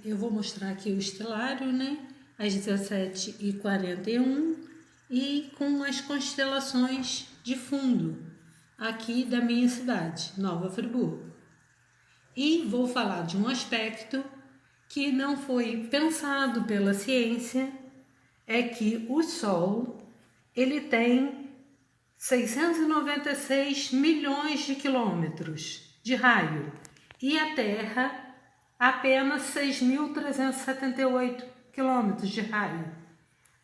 eu vou mostrar aqui o estelário, né? Às 17h41 e com as constelações de fundo aqui da minha cidade, Nova Friburgo. E vou falar de um aspecto que não foi pensado pela ciência, é que o Sol ele tem 696 milhões de quilômetros de raio e a Terra apenas 6.378 quilômetros de raio.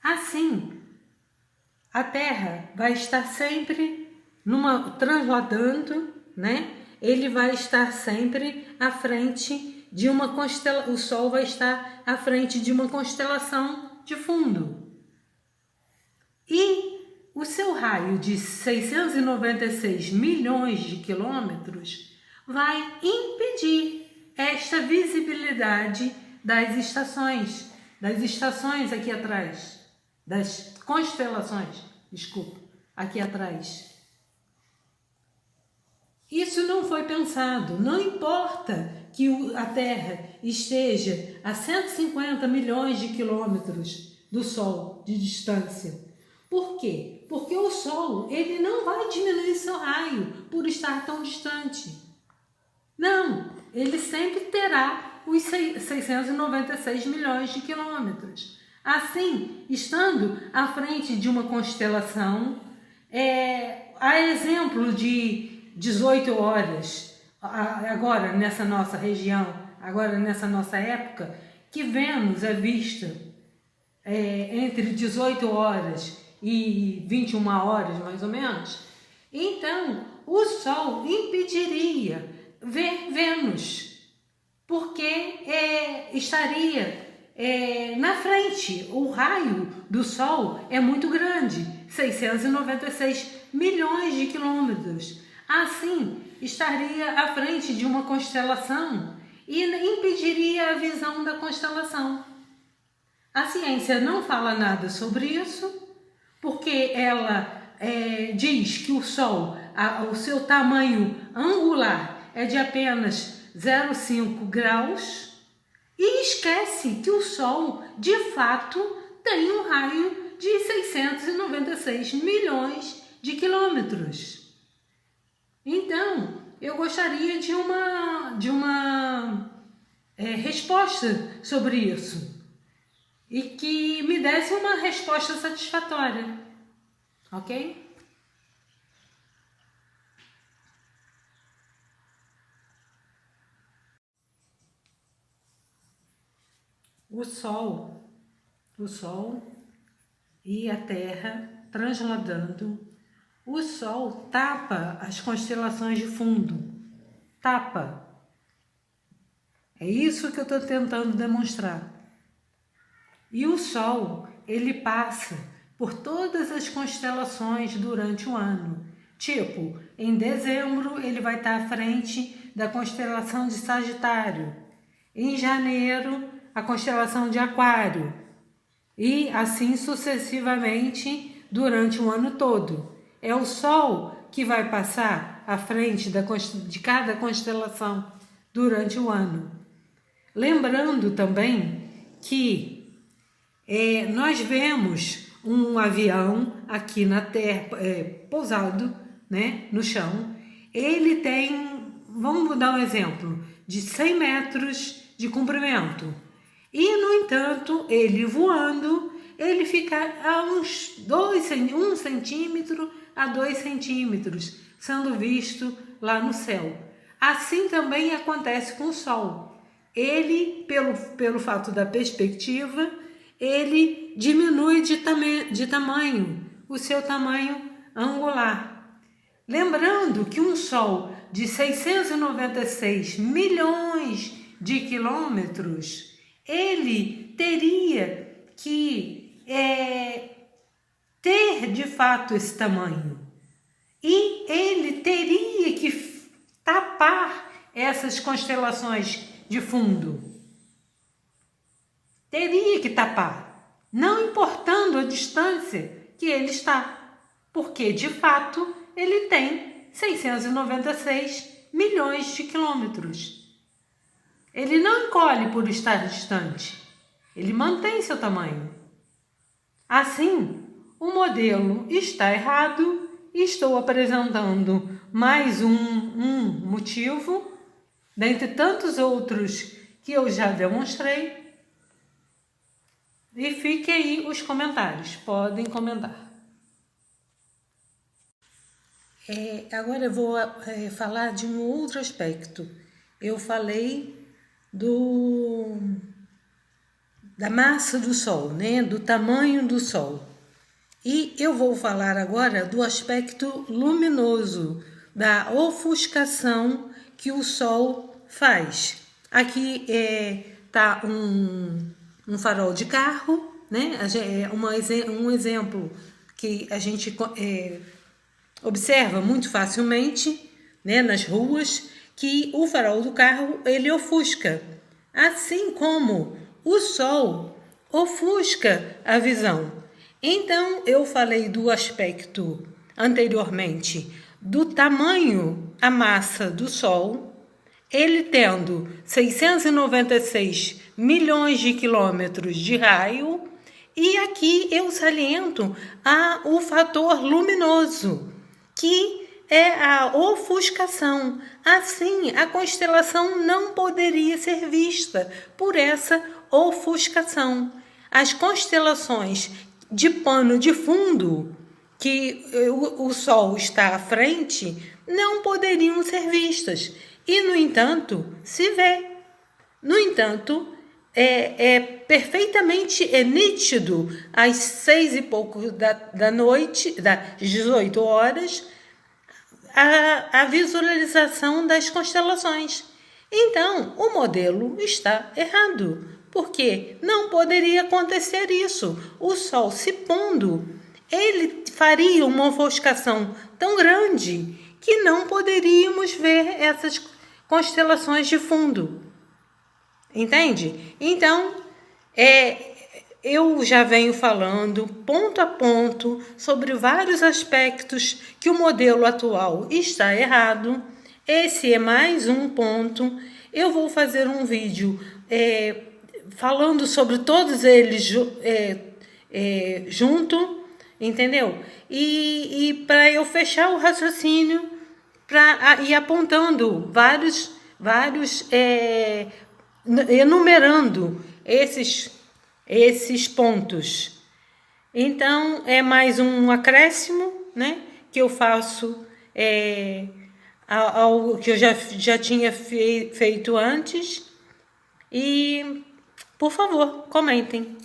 Assim, a Terra vai estar sempre transladando, né? Ele vai estar sempre à frente de uma constelação, o Sol vai estar à frente de uma constelação de fundo. E o seu raio de 696 milhões de quilômetros vai impedir esta visibilidade das estações aqui atrás, das constelações, aqui atrás. Isso não foi pensado, não importa que a Terra esteja a 150 milhões de quilômetros do Sol de distância. Por quê? Porque o Sol ele não vai diminuir seu raio por estar tão distante. Não, ele sempre terá os 696 milhões de quilômetros. Assim, estando à frente de uma constelação, a exemplo de 18 horas, agora nessa nossa região, agora nessa nossa época, que Vênus é vista entre 18 horas e 21 horas, mais ou menos, então o Sol impediria ver Vênus, porque estaria na frente. O raio do Sol é muito grande, 696 milhões de quilômetros. Assim, estaria à frente de uma constelação e impediria a visão da constelação. A ciência não fala nada sobre isso, porque ela diz que o Sol, o seu tamanho angular é de apenas 0,5 graus e esquece que o Sol, de fato, tem um raio de 696 milhões de quilômetros. Então, eu gostaria de uma resposta sobre isso e que me desse uma resposta satisfatória, ok? O Sol e a Terra transladando. O Sol tapa as constelações de fundo. Tapa. É isso que eu estou tentando demonstrar. E o Sol, ele passa por todas as constelações durante o ano. Tipo, em dezembro ele vai estar à frente da constelação de Sagitário. Em janeiro, a constelação de Aquário. E assim sucessivamente durante o ano todo. É o Sol que vai passar à frente de cada constelação durante o ano. Lembrando também que nós vemos um avião aqui na Terra, pousado, né, no chão. Ele tem, vamos dar um exemplo, de 100 metros de comprimento. E, no entanto, ele voando, ele fica a uns 1 centímetro a 2 centímetros, sendo visto lá no céu. Assim também acontece com o Sol. Ele, pelo fato da perspectiva, ele diminui de tamanho, o seu tamanho angular. Lembrando que um Sol de 696 milhões de quilômetros, ele teria que ter de fato esse tamanho. E ele teria que tapar essas constelações de fundo. Teria que tapar, não importando a distância que ele está, porque de fato ele tem 696 milhões de quilômetros. Ele não encolhe por estar distante. Ele mantém seu tamanho. Assim, o modelo está errado e estou apresentando mais um motivo, dentre tantos outros que eu já demonstrei. E fiquem aí os comentários, podem comentar. Agora eu vou falar de um outro aspecto. Eu falei da massa do Sol, né? Do tamanho do Sol. E eu vou falar agora do aspecto luminoso, da ofuscação que o Sol faz. Aqui tá um farol de carro, né? Um exemplo que a gente observa muito facilmente, né, nas ruas, que o farol do carro ele ofusca, assim como o Sol ofusca a visão. Então, eu falei do aspecto anteriormente do tamanho, a massa do Sol, ele tendo 696 milhões de quilômetros de raio, e aqui eu saliento o fator luminoso, que é a ofuscação. Assim, a constelação não poderia ser vista por essa ofuscação. As constelações de pano de fundo, que o Sol está à frente, não poderiam ser vistas. E, no entanto, se vê. No entanto, é perfeitamente nítido às 6 e pouco da noite, das 18 horas, a visualização das constelações. Então, o modelo está errado, porque não poderia acontecer isso. O Sol se pondo, ele faria uma ofuscação tão grande que não poderíamos ver essas constelações de fundo. Entende? Então, eu já venho falando ponto a ponto sobre vários aspectos que o modelo atual está errado. Esse é mais um ponto. Eu vou fazer um vídeo falando sobre todos eles junto, entendeu? E para eu fechar o raciocínio ir apontando vários enumerando esses pontos. Então, é mais um acréscimo, né, que eu faço ao que eu já tinha feito antes. E, por favor, comentem.